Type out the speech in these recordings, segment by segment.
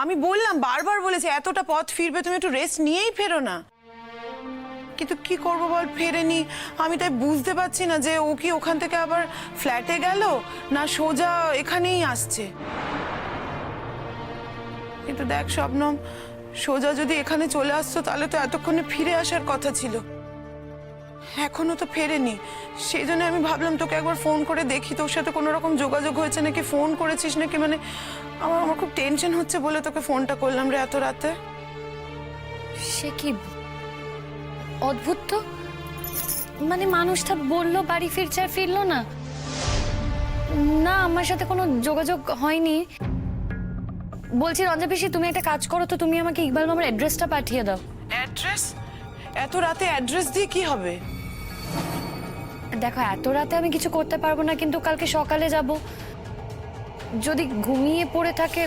আমি বললাম, বারবার বলেছি এতটা পথ ফিরবে, তুমি একটু রেস্ট নিয়েই ফেরো না। কিন্তু কি করবো বল, ফেরেনি। আমি তাই বুঝতে পারছি না যে ও কি ওখান থেকে আবার ফ্ল্যাটে গেল না সোজা এখানেই আসছে। কিন্তু দেখ শবনম, সোজা যদি এখানে চলে আসতো তাহলে তো এতক্ষণে ফিরে আসার কথা ছিল। এখনো তো ফেরেনি। সেই জন্য আমি ভাবলাম তোকে একবার ফোন করে দেখি তোর সাথে কোনো রকম যোগাযোগ হয়েছে নাকি, ফোন করেছিস নাকি। মানে আমার খুব টেনশন হচ্ছে বলে তোকে ফোনটা করলাম রে এত রাতে। সে কি অদ্ভুত তো, মানে মানুষটা বললো বাড়ি ফিরছে আর ফিরলো না। না, আমার সাথে কোনো যোগাযোগ হয়নি। বলছি রঞ্জা পিসি, তুমি একটা কাজ করো তো, তুমি আমাকে ইকবাল মামার অ্যাড্রেসটা পাঠিয়ে দাও। অ্যাড্রেস? এত রাতে অ্যাড্রেস দিয়ে কি হবে? দেখো, এত রাতে আমি কিছু করতে পারবো না, কিন্তু কালকে সকালে যাব। যদি ঘুমিয়ে পড়ে থাকে,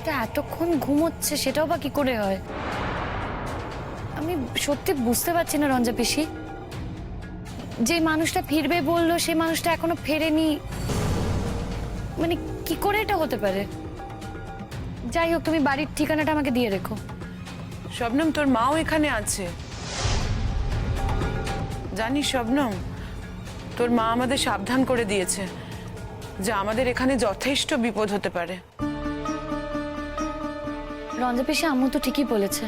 তা এতক্ষণ ঘুমোচ্ছে সেটাও বা কি করে হয়? আমি সত্যি বুঝতে পারছি না রঞ্জা পিসি, যে মানুষটা ফিরবে বললো সেই মানুষটা এখনো ফেরেনি, মানে কি করে এটা হতে পারে? যাই হোক, তুমি বাড়ির ঠিকানাটা আমাকে দিয়ে রেখো। শবনম, তোর মাও এখানে আছে জানিস। শবনম, তোর মা আমাদের সাবধান করে দিয়েছে যে আমাদের এখানে যথেষ্ট বিপদ হতে পারে। রঞ্জা পিসি, আম্মু তো ঠিকই বলেছে।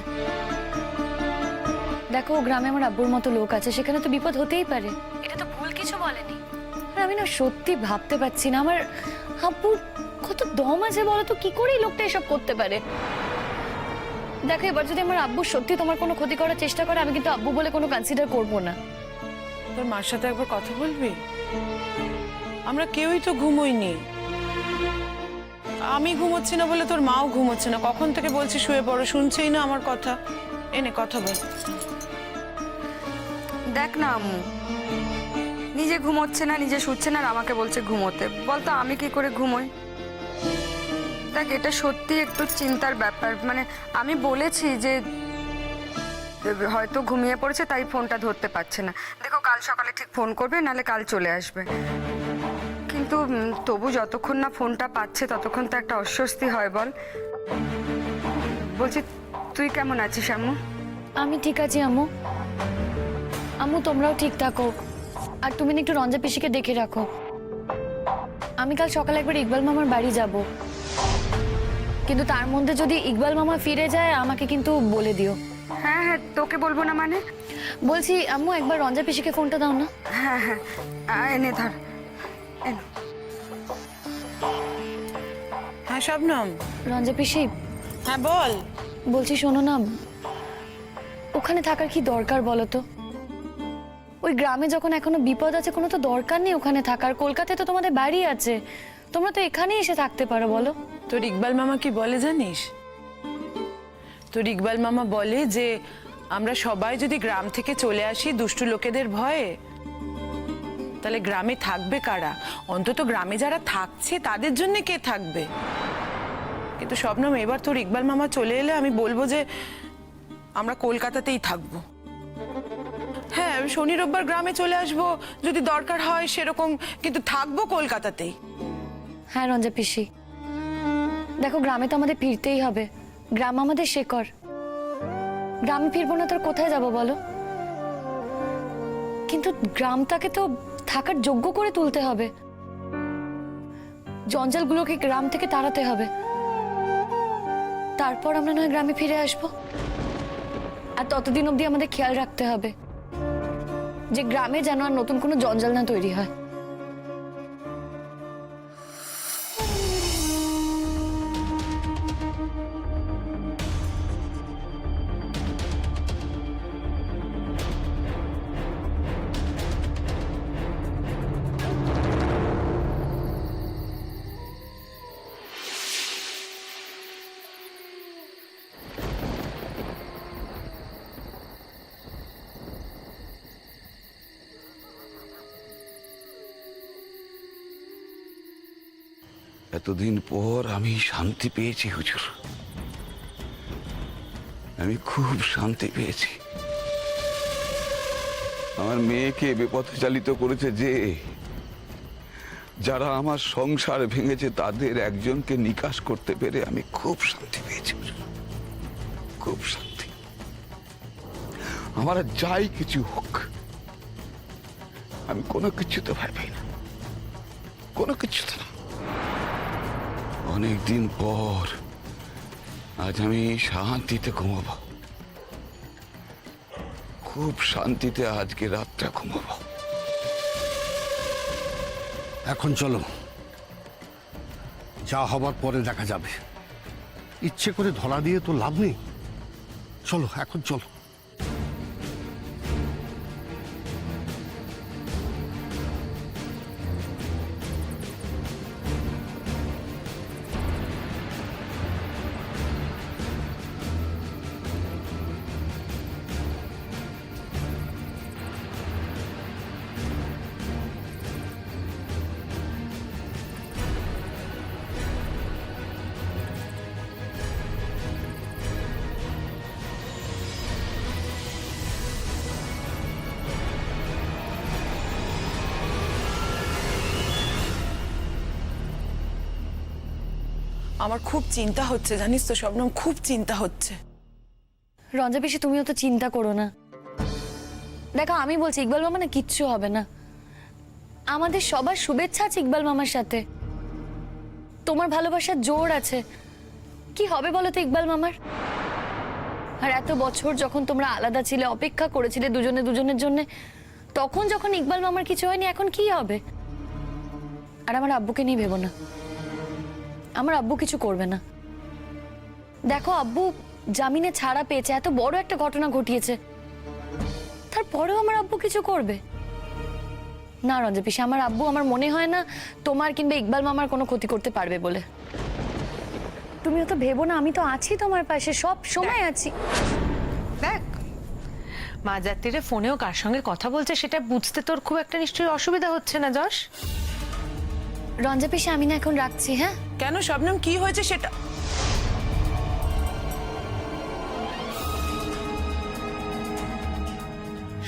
দেখো, গ্রামে আমার আব্বুর মতো লোক আছে, সেখানে তো বিপদ হতেই পারে, এটা তো ভুল কিছু বলেনি। আর আমি না সত্যি ভাবতে পারছি না আমার আব্বুর কত দম আছে বলো তো, কি করে এই লোকটা এসব করতে পারে। দেখো, এবার যদি আমার আব্বু সত্যি তোমার কোনো ক্ষতি করার চেষ্টা করে, আমি কিন্তু আব্বু বলে কোনো কনসিডার করবো না। তোর মার সাথে একবার কথা বলবি? আমরা কেউই তো ঘুমোইনি। আমি ঘুমোচ্ছি না বলে তোর মাও ঘুমোচ্ছে না। কখন থেকে বলছি শুয়ে পড়ো, শুনছেই না আমার কথা। এনে কথা বল। দেখ না আম্মু, নিজে ঘুমোচ্ছে না, নিজে শুচ্ছে না, আর আমাকে বলছে ঘুমোতে। বলতো আমি কি করে ঘুমোই? দেখ, এটা সত্যি একটু চিন্তার ব্যাপার। মানে আমি বলেছি যে হয়তো ঘুমিয়ে পড়েছে তাই ফোনটা ধরতে পারছে না। দেখো, কাল সকালে ঠিক ফোন করবে, নাহলে কাল চলে আসবে। কিন্তু তবু যতক্ষণ না ফোনটা পাচ্ছে ততক্ষণ তো একটা অস্বস্তি হয়, বল। বলছি, তুই কেমন আছিস আম্মু? আমি ঠিক আছি আম্মু। আম্মু, তোমরাও ঠিক থাকো, আর তুমি না একটু রঞ্জা পিসিকে দেখে রাখো। আমি কাল সকালে একবার ইকবাল মামার বাড়ি যাব, কিন্তু তার মধ্যে যদি ইকবাল মামা ফিরে যায় আমাকে কিন্তু বলে দিও। হ্যাঁ হ্যাঁ, তোকে বলবো না মানে? বলছি আম্মু, একবার রঞ্জা পিসিকে ফোনটা দাও না। হ্যাঁ হ্যাঁ, এনে ধর, এনে। হ্যাঁ শবনম। রঞ্জা পিসি। হ্যাঁ বল। বলছি শোনো না, ওখানে থাকার কি দরকার বলো তো? ওই গ্রামে যখন এখনো বিপদ আছে, কোনো তো দরকার নেই ওখানে থাকার। কলকাতায় তো তোমাদের বাড়ি আছে, তোমরা তো এখানেই এসে থাকতে পারো, বলো। তোর ইকবাল মামা কি বলে জানিস? তোর ইকবাল মামা বলে যে আমরা সবাই যদি গ্রাম থেকে চলে আসি দুষ্টু লোকেদের ভয়ে, তাহলে গ্রামে থাকবে কারা? অন্তত গ্রামে যারা থাকছে তাদের জন্য কে থাকবে? কিন্তু শবনম, এবার তোর ইকবাল মামা চলে এলে আমি বলবো যে আমরা কলকাতাতেই থাকবো। হ্যাঁ, শনি রোববার গ্রামে চলে আসবো যদি দরকার হয় সেরকম, কিন্তু থাকবো কলকাতাতেই। হ্যাঁ রঞ্জা পিসি, দেখো গ্রামে তো আমাদের ফিরতেই হবে। গ্রাম আমাদের শেকড়। গ্রামে ফিরবো না তোর কোথায় যাব বলো? কিন্তু গ্রামটাকে তো থাকার যোগ্য করে তুলতে হবে, জঞ্জালগুলোকে গ্রাম থেকে তাড়াতে হবে, তারপর আমরা নয় গ্রামে ফিরে আসব। আর ততদিন অবধি আমাদের খেয়াল রাখতে হবে যে গ্রামে যেন আর নতুন কোনো জঞ্জাল না তৈরি হয়। এতদিন পর আমি শান্তি পেয়েছি হুজুর, আমি খুব শান্তি পেয়েছি। আমার মেয়েকে বেপথে চালিত করেছে যে, যারা আমার সংসার ভেঙেছে তাদের একজনকে নিকাশ করতে পেরে আমি খুব শান্তি পেয়েছি, খুব শান্তি। আমার আর যাই কিছু হোক, আমি কোনো কিছুতে ভয় পাই না, কোনো কিছুতে না। অনেকদিন পর আজ আমি শান্তিতে ঘুমাবো, খুব শান্তিতে আজকে রাতটা ঘুমাবো। এখন চলো, যা হবার পরে দেখা যাবে। ইচ্ছে করে ধরা দিয়ে তো লাভ নেই। চলো এখন চলো। আমার খুব চিন্তা হচ্ছে, জানিস তো শবনম, খুব চিন্তা হচ্ছে। রঞ্জা পিসি, তুমিও তো চিন্তা করো না। দেখো, আমি বলছি ইকবাল মামা না কিচ্ছু হবে না। আমাদের সবার শুভেচ্ছা আছে ইকবাল মামার সাথে। তোমার ভালোবাসার জোর আছে, কি হবে বলো তো ইকবাল মামার? আর এত বছর যখন তোমরা আলাদা ছিলে, অপেক্ষা করেছিলে দুজনে দুজনের জন্য, তখন যখন ইকবাল মামার কিছু হয়নি, এখন কি হবে? আর আমার আব্বুকে নিয়ে ভেবো না, আমার আব্বু কিছু করবে না। দেখো, আব্বু জামিনে ছাড়া পেয়েছে, এত বড় একটা ঘটনা ঘটিয়েছে, তারপরেও আমার আব্বু কিছু করবে না। রঞ্জা পিসি, আমার আব্বু, আমার মনে হয় না তোমার কিংবা ইকবাল মামার কোনো ক্ষতি করতে পারবে বলে। তুমিও তো ভেবো না, আমি তো আছি তোমার পাশে, সব সময় আছি। দেখ, মাঝরাত্রিরে ফোনেও কার সঙ্গে কথা বলছে সেটা বুঝতে তোর খুব একটা নিশ্চয়ই অসুবিধা হচ্ছে না যশ? রঞ্জা পিসি, আমি না এখন রাখছি। হ্যাঁ, কেন শবনম, কি হয়েছে সেটা?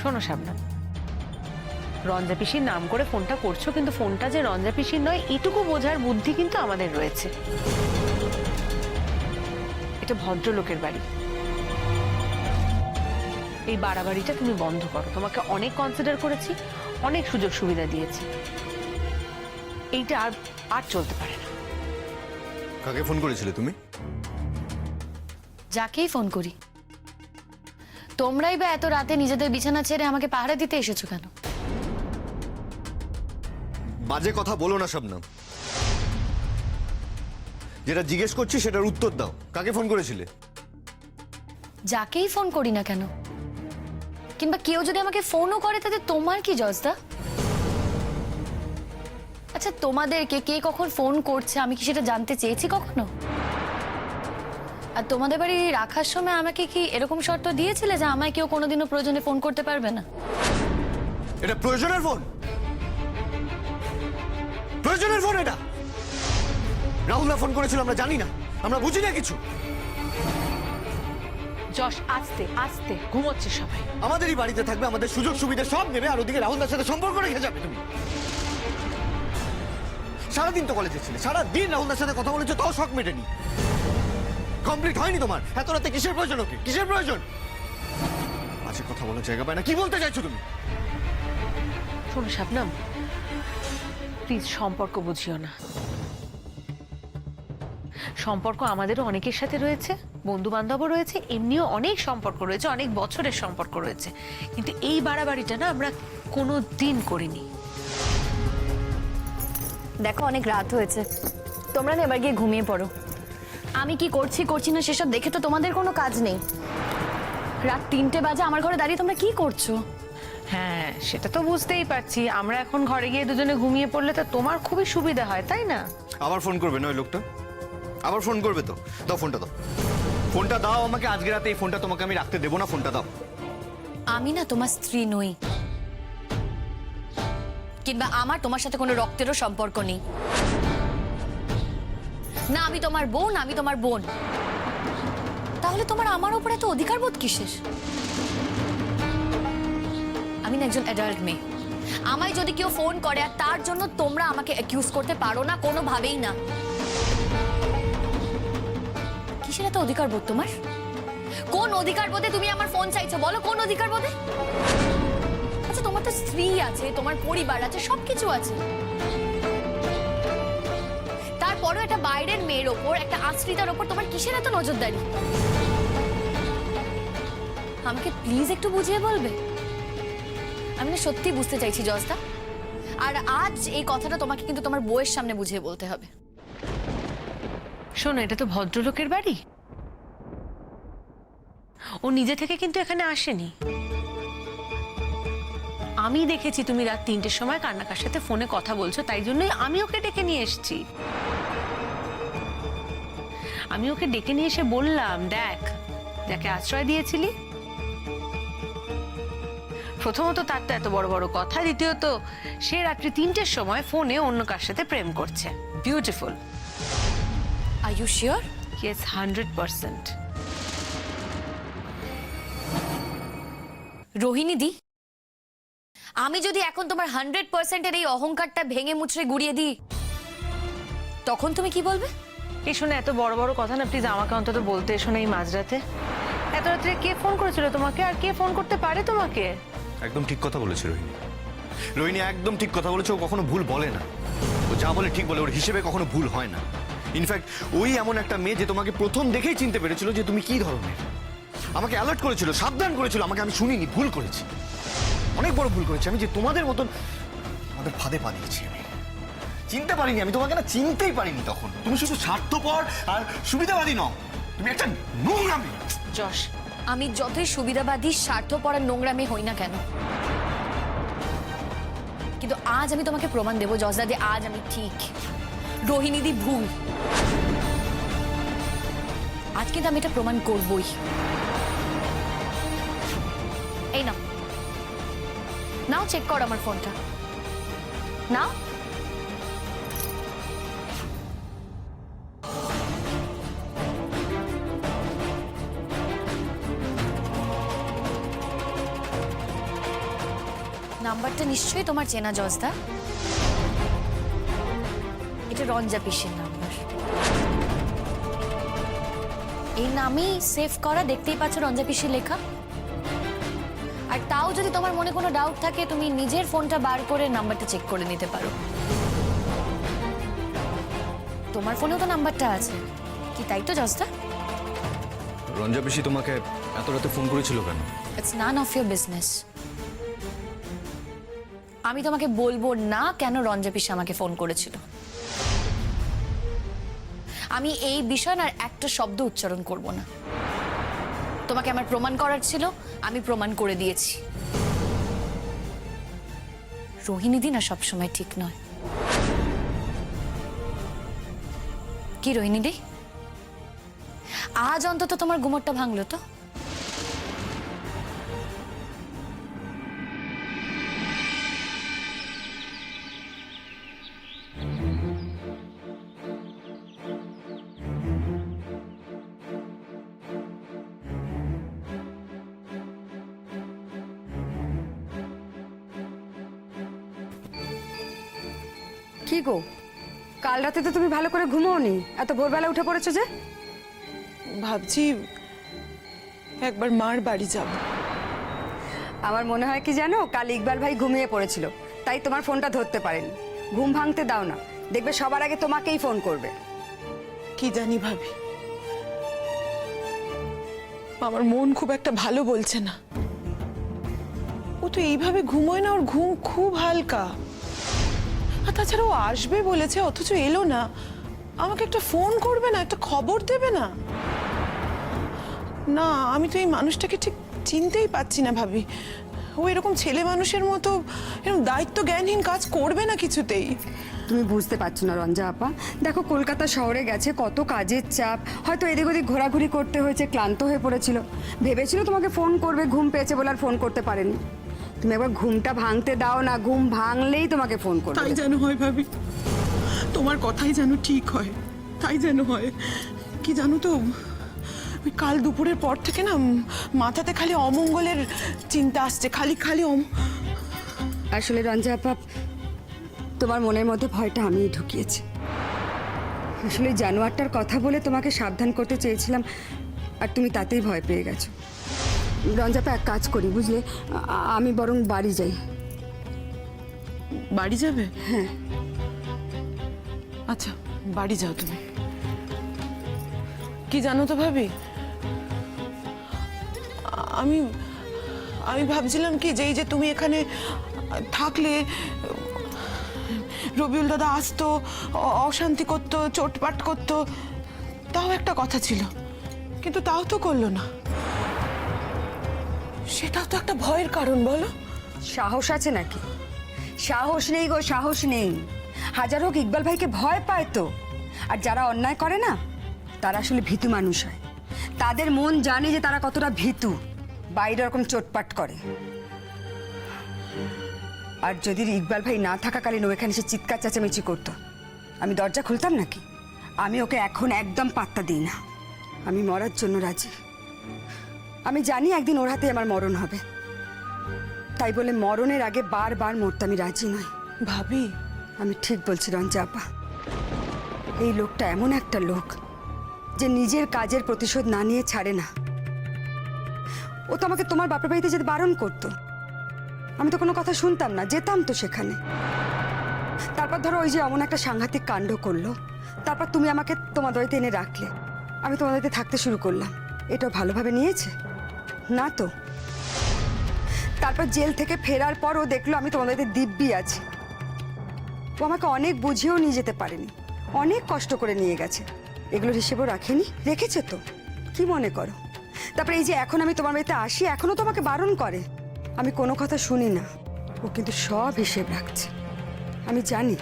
শোনো শাবনাম, রঞ্জা পিসির নাম করে ফোনটা করছো, কিন্তু ফোনটা যে রঞ্জা পিসির নয় এটুকু বোঝার বুদ্ধি কিন্তু আমাদের রয়েছে। এটা ভদ্রলোকের বাড়ি, এই বাড়াবাড়িটা তুমি বন্ধ করো। তোমাকে অনেক কনসিডার করেছি, অনেক সুযোগ সুবিধা দিয়েছি, এইটা আর আর চলতে পারে না। কাকে ফোন করেছিলে তুমি? যাকেই ফোন করি। তোমরাই বা এত রাতে নিজেদের বিছানা ছেড়ে আমাকে পাহারা দিতে এসেছো কেন? বাজে কথা বলো না শবনম, যেটা জিজ্ঞেস করছি সেটার উত্তর দাও। কাকে ফোন করেছিলে? যাকেই ফোন করি না কেন, কিংবা কেউ যদি আমাকে ফোনও করে, তাতে তোমার কি জজদা? আচ্ছা, তোমাদেরকে কে কখন ফোন করছে আমি কি সেটা জানতে চেয়েছি কখনো? আর তোমাদের বাড়ি রাখার সময় আমাকে কি এরকম শর্ত দিয়েছিলে যে আমায় কেউ কোনোদিনও প্রয়োজনে ফোন করতে পারবে না? এটা প্রয়োজনের ফোন? প্রয়োজনের ফোন এটা? রাহুলদা ফোন করেছিল, আমরা জানি না, আমরা বুঝি না কিছু। যশ, আস্তে আস্তে, ঘুমোচ্ছে সবাই। আমাদেরই বাড়িতে থাকবে, আমাদের সুযোগ সুবিধা সব নেবে, আর ওদিকে রাহুলদার সাথে সম্পর্ক রেখে যাবে তুমি। সারাদিন তো কলেজে ছিলে, সারাদিন রাহুলদার সাথে কথা বলেছো, তাও শখ মেটেনি। কমপ্লিট হয়নি তোমার? এত রাতে কিসের প্রয়োজন ওকে? কিসের প্রয়োজন? আজকে কথা বলার জায়গা পায় না। কি বলতে চাইছো তুমি? শোনো শাবনাম, প্লিজ সম্পর্ক বুঝিও না। সম্পর্ক আমাদেরও অনেকের সাথে রয়েছে, বন্ধু বান্ধবও রয়েছে, এমনিও অনেক সম্পর্ক রয়েছে, অনেক বছরের সম্পর্ক রয়েছে, কিন্তু এই বাড়াবাড়িটা না আমরা কোনো দিন করিনি। দেখো, অনেক রাত হয়েছে, তোমরা না এবার গিয়ে ঘুমিয়ে পড়ো। আমি কি করছি না সেসব দেখে তো তোমাদের কোনো কাজ নেই। রাত 3টে বাজে, আমার ঘরে দাঁড়িয়ে তোমরা কি করছো? হ্যাঁ, সেটা তো বুঝতেই পারছি। আমরা এখন ঘরে গিয়ে দুজনে ঘুমিয়ে পড়লে তো তোমার খুবই সুবিধা হয়, তাই না? আবার ফোন করবে না ওই লোকটা? আবার ফোন করবে তো? দাও ফোনটা, দাও ফোনটা, দাও আমাকে। আজকে রাতে এই ফোনটা তোমাকে আমি রাখতে দেবো না, ফোনটা দাও। আমি না তোমার স্ত্রী নই, কিংবা আমার তোমার সাথে কোনো রক্তেরও সম্পর্ক নেই। না আমি তোমার বউ, না আমি তোমার বোন। তাহলে তোমার আমার উপর এত অধিকার বোধ কিসের? আমি না একজন অ্যাডাল্ট মেয়ে, আমায় যদি কেউ ফোন করে আর তার জন্য তোমরা আমাকে অ্যাকিউজ করতে পারো না, কোনোভাবেই না। কিসের এত অধিকার বোধ তোমার? কোন অধিকার বোধে তুমি আমার ফোন চাইছো বলো, কোন অধিকার বোধে? আচ্ছা তোমার তো স্ত্রী আছে, তোমার পরিবার আছে, সবকিছু আছে, তারপরেও একটা বাইরের মেয়ের ওপর, একটা আশ্রিতার ওপর তোমার কিসের এত নজরদারি? আমাকে প্লিজ একটু বুঝিয়ে বলবে? আমি না সত্যি বুঝতে চাইছি জজদা, আর আজ এই কথাটা তোমাকে কিন্তু তোমার বউয়ের সামনে বুঝিয়ে বলতে হবে। শোনো, এটা তো ভদ্রলোকের বাড়ি, ও নিজে থেকে কিন্তু এখানে আসেনি। আমি দেখেছি তুমি রাত 3টের সময় কান্নাকার সাথে ফোনে কথা বলছো, তাই জন্যই আমি ওকে ডেকে নিয়ে এসেছি। আমি ওকে ডেকে নিয়ে এসে বললাম, দেখ, যাকে আশ্রয় দিয়েছিলি, প্রথমত তার তো এত বড় বড় কথা, দ্বিতীয়ত সে রাত্রি 3টের সময় ফোনে অন্য কার সাথে প্রেম করছে। Beautiful. Are you sure? Yes, 100%। Rohini দি, আমি যদি এখন তোমার 100%-এর এই অহংকারটা ভেঙে মুচড়ে গুড়িয়ে দিই, তখন তুমি কি বলবে? এই শোনো, এত বড় বড় কথা না, প্লিজ আমাকে অন্তত বলতে এসো না এই মাঝরাতে। এত রাত্রে কে ফোন করেছিল তোমাকে, আর কে ফোন করতে পারে তোমাকে? একদম ঠিক কথা বলেছে রোহিণী। রোহিণী একদম ঠিক কথা বলেছে, ও কখনো ভুল বলে না। ও যা বলে ঠিক বলে, ওর হিসেবে কখনো ভুল হয় না। ইনফ্যাক্ট ওই এমন একটা মেয়ে যে তোমাকে প্রথম দেখেই চিনতে পেরেছিল যে তুমি কি ধরনের। আমাকে অ্যালার্ট করেছিল, সাবধান করেছিল, আমাকে আমি শুনিনি, ভুল করেছি, অনেক বড় ভুল করেছি আমি, যে তোমাদের মতন আমাদের ফাঁদে পা দিয়েছি আমি। চিনতে পারিনি আমি তোমাকে, না চিনতেই পারিনি তখন। তুমি শুধু স্বার্থপর আর সুবিধাবাদী নও, তুমি একটা নোংরা মেয়ে। যশ, আমি যতই সুবিধাবাদী, স্বার্থপর আর নোংরামি হই না কেন, কিন্তু আজ আমি তোমাকে প্রমাণ দেবো জজদা, যে আজ আমি ঠিক, রোহিণী দি ভুল। আজ কিন্তু আমি এটা প্রমাণ করবই। এই নাও, নাও চেক কর আমার ফোনটা, নাও। নাম্বারটা নিশ্চয়ই তোমার চেনা জজদা, এটা রঞ্জা পিসির নাম্বার। এই নামই সেভ করা, দেখতেই পাচ্ছ রঞ্জা পিসি লেখা। আর তাও যদি তোমার মনে কোনো ডাউট থাকে, তুমি নিজের ফোনটা বার করে নাম্বারটা চেক করে নিতে পারো। তোমার ফোনেও তো নাম্বারটা আছে, কি তাই তো জজদা? রঞ্জা পিসি তোমাকে এত রাতে ফোন করেছিল কেন? It's none of your business. আমি তোমাকে বলবো না কেন রঞ্জা পিসি আমাকে ফোন করেছিল। আমি এই বিষয় আর একটা শব্দ উচ্চারণ করব না। তোমাকে আমার প্রমাণ করার ছিল, আমি প্রমাণ করে দিয়েছি। রোহিণী দি না সবসময় ঠিক নয়। কি রোহিণী দি, আজ অন্তত তোমার ঘুমোরটা ভাঙলো তো? কি গো, কাল রাতে তো তুমি ভালো করে ঘুমোওনি, এত ভোরবেলা উঠে পড়েছো যে? ভাবছি একবার মার বাড়ি যাব। আমার মনে হয় কি জানো, কাল ইকবাল ভাই ঘুমিয়ে পড়েছিল, তাই তোমার ফোনটা ধরতে পারেনি। ঘুম ভাঙতে দাও না, দেখবে সবার আগে তোমাকেই ফোন করবে। কি জানি ভাবি, আমার মন খুব একটা ভালো বলছে না। ও তো এইভাবে ঘুমোয় না, ওর ঘুম খুব হালকা। আর তাছাড়া ও আসবে বলেছে, অথচ এলো না। আমাকে একটা ফোন করবে না, একটা খবর দেবে না? না, আমি তো এই মানুষটাকে ঠিক চিনতেই পাচ্ছি না ভাবি। ও এরকম ছেলে মানুষের মতো এরকম দায়িত্ব জ্ঞানহীন কাজ করবে না কিছুতেই। তুমি বুঝতে পারছো না রঞ্জা আপা, দেখো কলকাতা শহরে গেছে, কত কাজের চাপ, হয়তো এদিক ওদিক ঘোরাঘুরি করতে হয়েছে, ক্লান্ত হয়ে পড়েছিল, ভেবেছিল তোমাকে ফোন করবে, ঘুম পেয়েছে বলে আর ফোন করতে পারেনি। তুমি একবার ঘুমটা ভাঙতে দাও না, ঘুম ভাঙলেই তোমাকে ফোন করবে। তাই যেন হয় ভাবি, তোমার কথাই যেন ঠিক হয়, তাই যেন হয়। কি জানো তো, ওই কাল দুপুরের পর থেকে না মাথাতে খালি অমঙ্গলের চিন্তা আসছে, খালি খালি আসলে রঞ্জা আপা, তোমার মনের মধ্যে ভয়টা আমিই ঢুকিয়েছি। আসলে ওই জানোয়ারটার কথা বলে তোমাকে সাবধান করতে চেয়েছিলাম, আর তুমি তাতেই ভয় পেয়ে গেছো। রঞ্জা আপা, এক কাজ করি বুঝলে, আমি বরং বাড়ি যাই। বাড়ি যাবে? হ্যাঁ। আচ্ছা, বাড়ি যাও তুমি। কি জানো তো ভাবি, আমি আমি ভাবছিলাম কি যে এই যে তুমি এখানে থাকলে রবিউল দাদা আসতো, অশান্তি করতো, চোটপাট করতো, তাও একটা কথা ছিল, কিন্তু তাও তো করলো না। সেটাও তো একটা ভয়ের কারণ, বলো। সাহস আছে নাকি? সাহস নেই গো, সাহস নেই। হাজার হোক ইকবাল ভাইকে ভয় পায় তো। আর যারা অন্যায় করে না, তারা আসলে ভীতু মানুষ হয়। তাদের মন জানে যে তারা কতটা ভীতু, বাইরে এরকম চোটপাট করে। আর যদি ইকবাল ভাই না থাকাকালীন ও এখানে সে চিৎকার চেঁচামেচি করতো, আমি দরজা খুলতাম নাকি? আমি ওকে এখন একদম পাত্তা দিই না। আমি মরার জন্য রাজি। আমি জানি একদিন ওর হাতে আমার মরণ হবে, তাই বলে মরণের আগে বারবার মরতে আমি রাজি নই। ভাবি, আমি ঠিক বলছি রঞ্জা আপা, এই লোকটা এমন একটা লোক যে নিজের কাজের প্রতিশোধ না নিয়ে ছাড়ে না। ও তো আমাকে তোমার বাপের বাড়িতে যেতে বারণ করতো, আমি তো কোনো কথা শুনতাম না, যেতাম তো সেখানে। তারপর ধরো ওই যে এমন একটা সাংঘাতিক কাণ্ড করলো, তারপর তুমি আমাকে তোমার বাড়িতে এনে রাখলে, আমি তোমার বাড়িতে থাকতে শুরু করলাম। এটা ভালোভাবে নিয়েছে না তো? তারপর জেল থেকে ফেরার পর ও দেখলো আমি তোমার বাড়িতে দিব্যি আছি। ও আমাকে অনেক বুঝিয়েও নিয়ে যেতে পারেনি, অনেক কষ্ট করে নিয়ে গেছে। এগুলোর হিসেবেও রাখেনি? রেখেছে তো, কি মনে করো? তারপরে এই যে এখন আমি তোমার বাড়িতে আসি, এখনো তোমাকে বারণ করে, আমি কোনো কথা শুনি না। ও কিন্তু সব হিসেব রাখছে। আমি জানি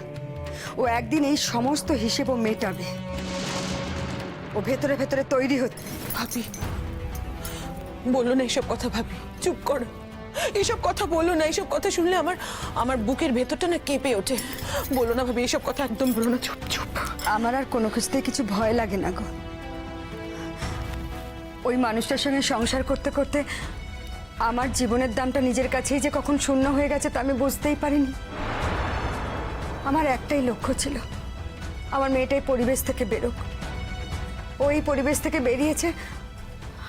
ও একদিন এই সমস্ত হিসেব ও মেটাবে। ও ভেতরে ভেতরে তৈরি হচ্ছে। ভাবি, বলো না এসব কথা। ভাবি, চুপ করো, এসব কথা বলো না। এসব কথা শুনলে আমার বুকের ভেতরটা না কেঁপে ওঠে। বলো না ভাবি, এসব কথা একদম বলো না। চুপ চুপ। আমার আর কোনো কিছুতে কিছু ভয় লাগে না গো। ওই মানুষটার সঙ্গে সংসার করতে করতে আমার জীবনের দামটা নিজের কাছেই যে কখন শূন্য হয়ে গেছে তা আমি বুঝতেই পারিনি। আমার একটাই লক্ষ্য ছিল, আমার মেয়েটাই পরিবেশ থেকে বেরোক। ওই পরিবেশ থেকে বেরিয়েছে,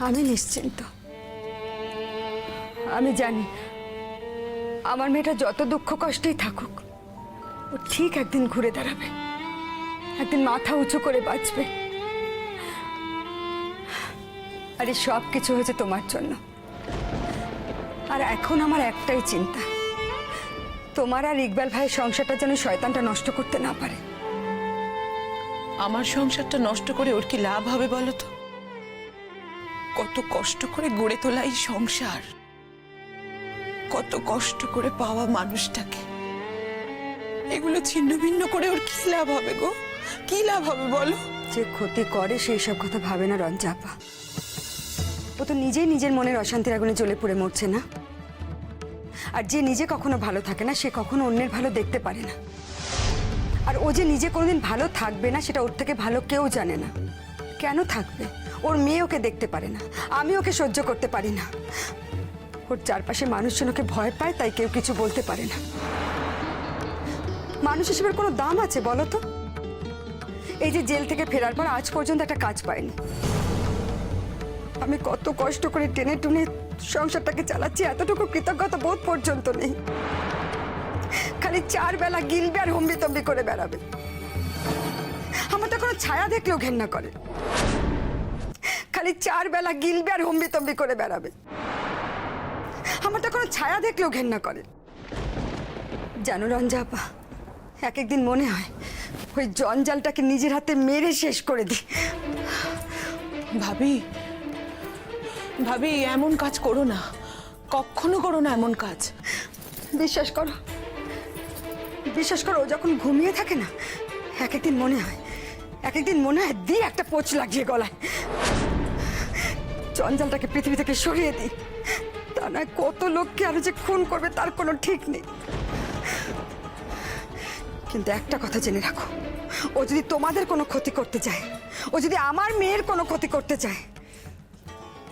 আমি নিশ্চিন্ত। আমি জানি আমার মেয়েটা যত দুঃখ কষ্টেই থাকুক, ও ঠিক একদিন ঘুরে দাঁড়াবে, একদিন মাথা উঁচু করে বাঁচবে। আর এই সব কিছু হয়েছে তোমার জন্য। আর এখন আমার একটাই চিন্তা, তোমার আর ইকবাল ভাইয়ের সংসারটা যেন শয়তানটা নষ্ট করতে না পারে। আমার সংসারটা নষ্ট করে ওর কি লাভ হবে বলো তো? কত কষ্ট করে গড়ে তোলা এই সংসার, কত কষ্ট করে পাওয়া মানুষটাকে, এগুলো ছিন্ন ভিন্ন করে ওর কি লাভ হবে গো? কি লাভ হবে বলো? যে ক্ষতি করে সেই সব কথা ভাবে না রঞ্জা আপা। ও তো নিজেই নিজের মনের অশান্তির আগুনে জ্বলে পড়ে মরছে না। আর যে নিজে কখনো ভালো থাকে না, সে কখনো অন্যের ভালো দেখতে পারে না। আর ও যে নিজে কোনোদিন ভালো থাকবে না, সেটা ওর থেকে ভালো কেউ জানে না। কেন থাকবে? ওর মেয়ে ওকে দেখতে পারে না, আমি ওকে সহ্য করতে পারি না। ওর চারপাশে মানুষজন ওকে ভয় পায়, তাই কেউ কিছু বলতে পারে না। মানুষ হিসেবে কোনো দাম আছে বলো তো? এই যে জেল থেকে ফেরার পর আজ পর্যন্ত একটা কাজ পাইনি। আমি কত কষ্ট করে টেনে টুনে সংসারটাকে চালাচ্ছি, এতটুকু কৃতজ্ঞতা বোধ পর্যন্ত নেই। খালি 4 বেলা গিলবে আর হম্বিতম্বি করে বেড়াবে। আমার তো কোনো ছায়া দেখলেও ঘেন্না করে। খালি 4 বেলা গিলবে আর হম্বিতম্বি করে বেড়াবে। আমার তো কোনো ছায়া দেখলেও ঘেন্না করে। জানো রঞ্জা আপা, এক একদিন মনে হয় ওই জঞ্জালটাকে নিজের হাতে মেরে শেষ করে দিই। ভাবি, ভাবি এমন কাজ করো না, কখনো করো না এমন কাজ। বিশ্বাস করো, বিশ্বাস করো, ও যখন ঘুমিয়ে থাকে না, এক একদিন মনে হয় দিই একটা পোঁচ লাগিয়ে গলায়। জঞ্জালটাকে পৃথিবী থেকে সরিয়ে দিই, তা নয় কত লোককে আরো যে খুন করবে তার কোনো ঠিক নেই। কিন্তু একটা কথা জেনে রাখো, ও যদি তোমাদের কোনো ক্ষতি করতে চায়, ও যদি আমার মেয়ের কোনো ক্ষতি করতে চায়,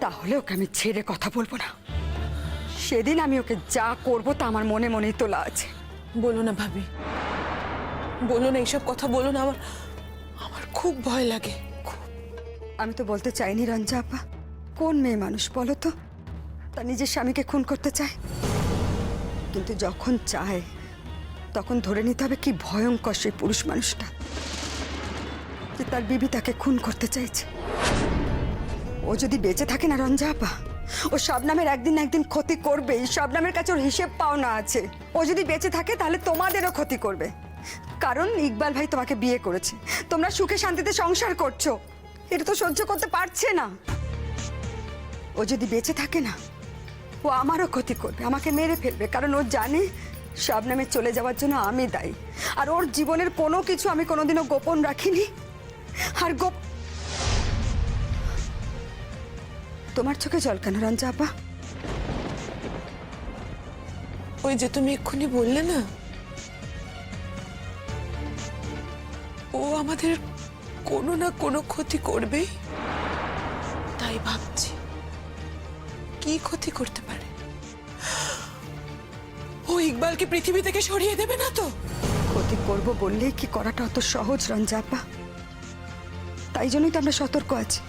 তাহলে ওকে আমি ছেড়ে কথা বলবো না। সেদিন আমি ওকে যা করব তা আমার মনে মনেই তোলা আছে। বলো না ভাবি, বলো না, এইসব কথা বলো না, আমার আমার খুব ভয় লাগে, খুব। আমি তো বলতে চাইনি রঞ্জা আপা, কোন মেয়ে মানুষ বলো তো তার নিজের স্বামীকে খুন করতে চায়? কিন্তু যখন চায় তখন ধরে নিতে হবে কি ভয়ঙ্কর সেই পুরুষ মানুষটা, যে তার বিবি তাকে খুন করতে চাইছে। ও যদি বেঁচে থাকে না রঞ্জা আপা, ও শবনমের একদিন না একদিন ক্ষতি করবেই। শবনমের কাছে ওর হিসেব পাওনা আছে। ও যদি বেঁচে থাকে তাহলে তোমাদেরও ক্ষতি করবে, কারণ ইকবাল ভাই তোমাকে বিয়ে করেছে, তোমরা সুখে শান্তিতে সংসার করছো, এটা তো সহ্য করতে পারছে না। ও যদি বেঁচে থাকে না, ও আমারও ক্ষতি করবে, আমাকে মেরে ফেলবে, কারণ ও জানে শবনমের চলে যাওয়ার জন্য আমি দায়ী। আর ওর জীবনের কোনো কিছু আমি কোনোদিনও গোপন রাখিনি। আর তোমার চোখে জল কেন রঞ্জা আপা? ওই যে তুমি এক্ষুনি বললে না, ও আমাদের কোনো না কোনো ক্ষতি করবেই, তাই ভাবছি কি ক্ষতি করতে পারে। ও ইকবালকে পৃথিবী থেকে সরিয়ে দেবে না তো? ক্ষতি করব বললেই কি করাটা অত সহজ রঞ্জা আপা? তাই জন্যই তো আমরা সতর্ক আছি।